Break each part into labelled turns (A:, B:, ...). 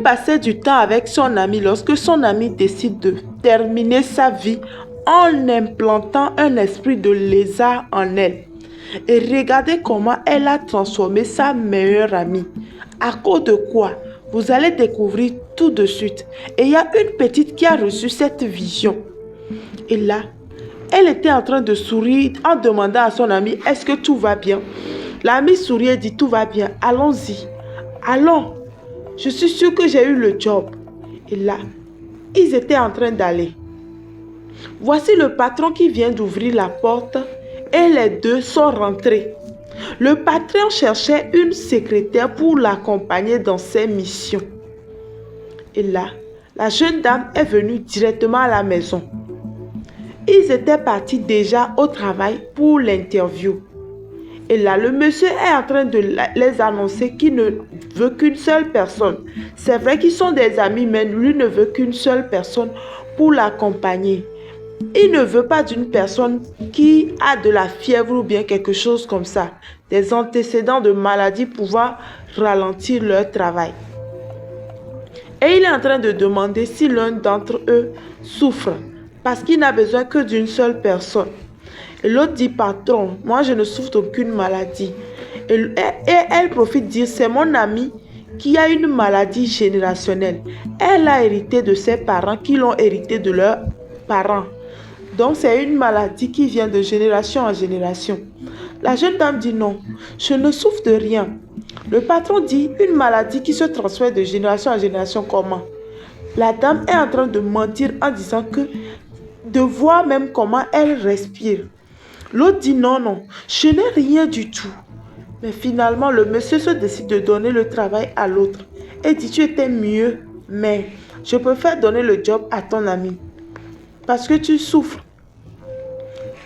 A: passait du temps avec son ami lorsque son ami décide de terminer sa vie en implantant un esprit de lézard en elle. Et regardez comment elle a transformé sa meilleure amie. À cause de quoi? Vous allez découvrir tout de suite. Et il y a une petite qui a reçu cette vision. Et là, elle était en train de sourire en demandant à son ami, est-ce que tout va bien? L'ami sourit et dit, tout va bien, allons-y. Allons, je suis sûre que j'ai eu le job. Et là, ils étaient en train d'aller. Voici le patron qui vient d'ouvrir la porte et les deux sont rentrés. Le patron cherchait une secrétaire pour l'accompagner dans ses missions. Et là, la jeune dame est venue directement à la maison. Ils étaient partis déjà au travail pour l'interview. Et là, le monsieur est en train de les annoncer qu'il ne veut qu'une seule personne. C'est vrai qu'ils sont des amis, mais lui ne veut qu'une seule personne pour l'accompagner. Il ne veut pas d'une personne qui a de la fièvre ou bien quelque chose comme ça. Des antécédents de maladies pouvant ralentir leur travail. Et il est en train de demander si l'un d'entre eux souffre. Parce qu'il n'a besoin que d'une seule personne. Et l'autre dit, patron, moi je ne souffre d'aucune maladie. Et elle profite de dire, c'est mon amie qui a une maladie générationnelle. Elle a hérité de ses parents qui l'ont hérité de leurs parents. Donc c'est une maladie qui vient de génération en génération. La jeune dame dit non, je ne souffre de rien. Le patron dit, une maladie qui se transmet de génération en génération, comment? La dame est en train de mentir en disant que de voir même comment elle respire. L'autre dit non, non, je n'ai rien du tout. Mais finalement, le monsieur se décide de donner le travail à l'autre. Et dit, tu étais mieux, mais je préfère donner le job à ton ami. Parce que tu souffres.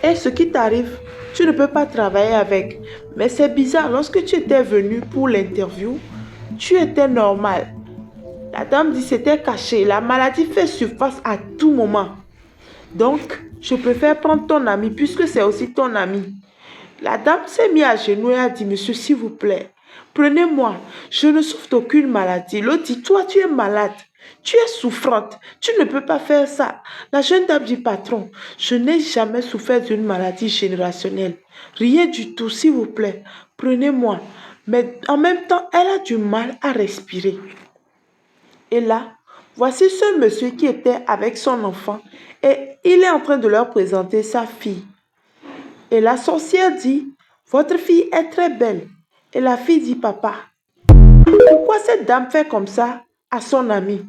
A: Et ce qui t'arrive, tu ne peux pas travailler avec. Mais c'est bizarre, lorsque tu étais venu pour l'interview, tu étais normal. La dame dit, c'était caché. La maladie fait surface à tout moment. Donc, je préfère prendre ton ami puisque c'est aussi ton ami. La dame s'est mise à genoux et a dit, monsieur, s'il vous plaît, prenez-moi. Je ne souffre d'aucune maladie. L'autre dit, toi, tu es malade. Tu es souffrante. Tu ne peux pas faire ça. La jeune dame dit, patron, je n'ai jamais souffert d'une maladie générationnelle. Rien du tout, s'il vous plaît. Prenez-moi. Mais en même temps, elle a du mal à respirer. Et là, voici ce monsieur qui était avec son enfant et il est en train de leur présenter sa fille. Et la sorcière dit, votre fille est très belle. Et la fille dit, papa, pourquoi cette dame fait comme ça à son ami?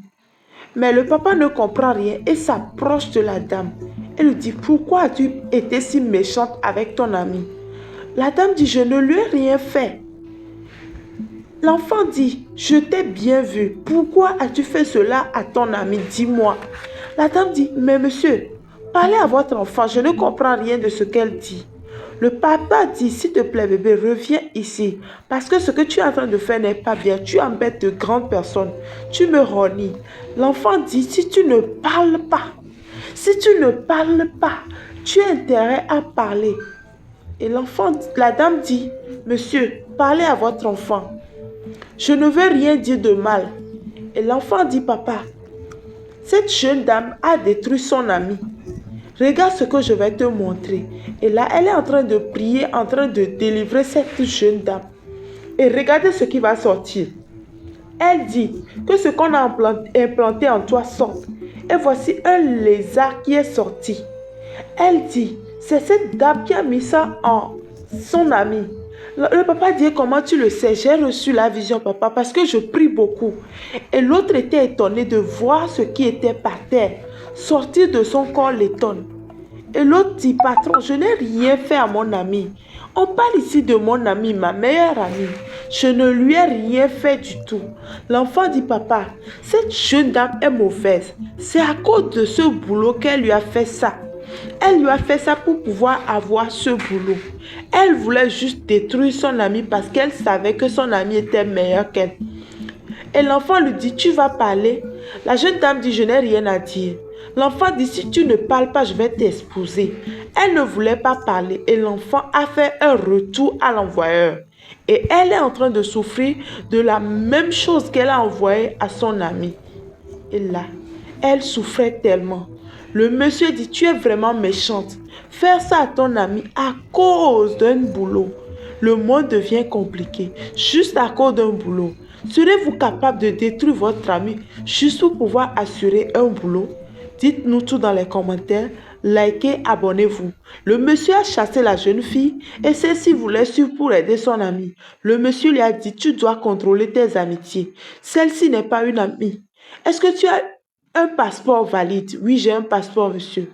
A: Mais le papa ne comprend rien et s'approche de la dame. Et lui dit, pourquoi as-tu été si méchante avec ton ami? La dame dit, je ne lui ai rien fait. L'enfant dit, je t'ai bien vu. Pourquoi as-tu fait cela à ton ami? Dis-moi. La dame dit, mais monsieur, parlez à votre enfant, je ne comprends rien de ce qu'elle dit. Le papa dit, s'il te plaît bébé, reviens ici. Parce que ce que tu es en train de faire n'est pas bien. Tu embêtes de grandes personnes. Tu me renies. L'enfant dit, si tu ne parles pas, tu as intérêt à parler. Et la dame dit, monsieur, parlez à votre enfant. Je ne veux rien dire de mal. Et l'enfant dit, papa, cette jeune dame a détruit son ami. Regarde ce que je vais te montrer. Et là, elle est en train de prier, en train de délivrer cette jeune dame. Et regardez ce qui va sortir. Elle dit que ce qu'on a implanté en toi sorte. Et voici un lézard qui est sorti. Elle dit, c'est cette dame qui a mis ça en son ami. Le papa dit, comment tu le sais? J'ai reçu la vision, papa, parce que je prie beaucoup. Et l'autre était étonné de voir ce qui était par terre. Sortir de son corps l'étonne. Et l'autre dit, patron, je n'ai rien fait à mon ami. On parle ici de mon ami, ma meilleure amie. Je ne lui ai rien fait du tout. L'enfant dit, papa, cette jeune dame est mauvaise. C'est à cause de ce boulot qu'elle lui a fait ça. Elle lui a fait ça pour pouvoir avoir ce boulot. Elle voulait juste détruire son ami parce qu'elle savait que son ami était meilleur qu'elle. Et l'enfant lui dit, tu vas parler? La jeune dame dit, je n'ai rien à dire. L'enfant dit, si tu ne parles pas, je vais t'exposer. Elle ne voulait pas parler et l'enfant a fait un retour à l'envoyeur. Et elle est en train de souffrir de la même chose qu'elle a envoyée à son ami. Et là, elle souffrait tellement. Le monsieur dit, tu es vraiment méchante. Faire ça à ton ami à cause d'un boulot. Le monde devient compliqué juste à cause d'un boulot. Serez-vous capable de détruire votre ami juste pour pouvoir assurer un boulot? Dites-nous tout dans les commentaires. Likez, abonnez-vous. Le monsieur a chassé la jeune fille et celle-ci voulait suivre pour aider son ami. Le monsieur lui a dit, tu dois contrôler tes amitiés. Celle-ci n'est pas une amie. Est-ce que tu as un passeport valide? Oui, j'ai un passeport, monsieur.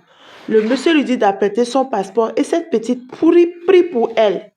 A: Le monsieur lui dit d'apprêter son passeport et cette petite prie pour elle.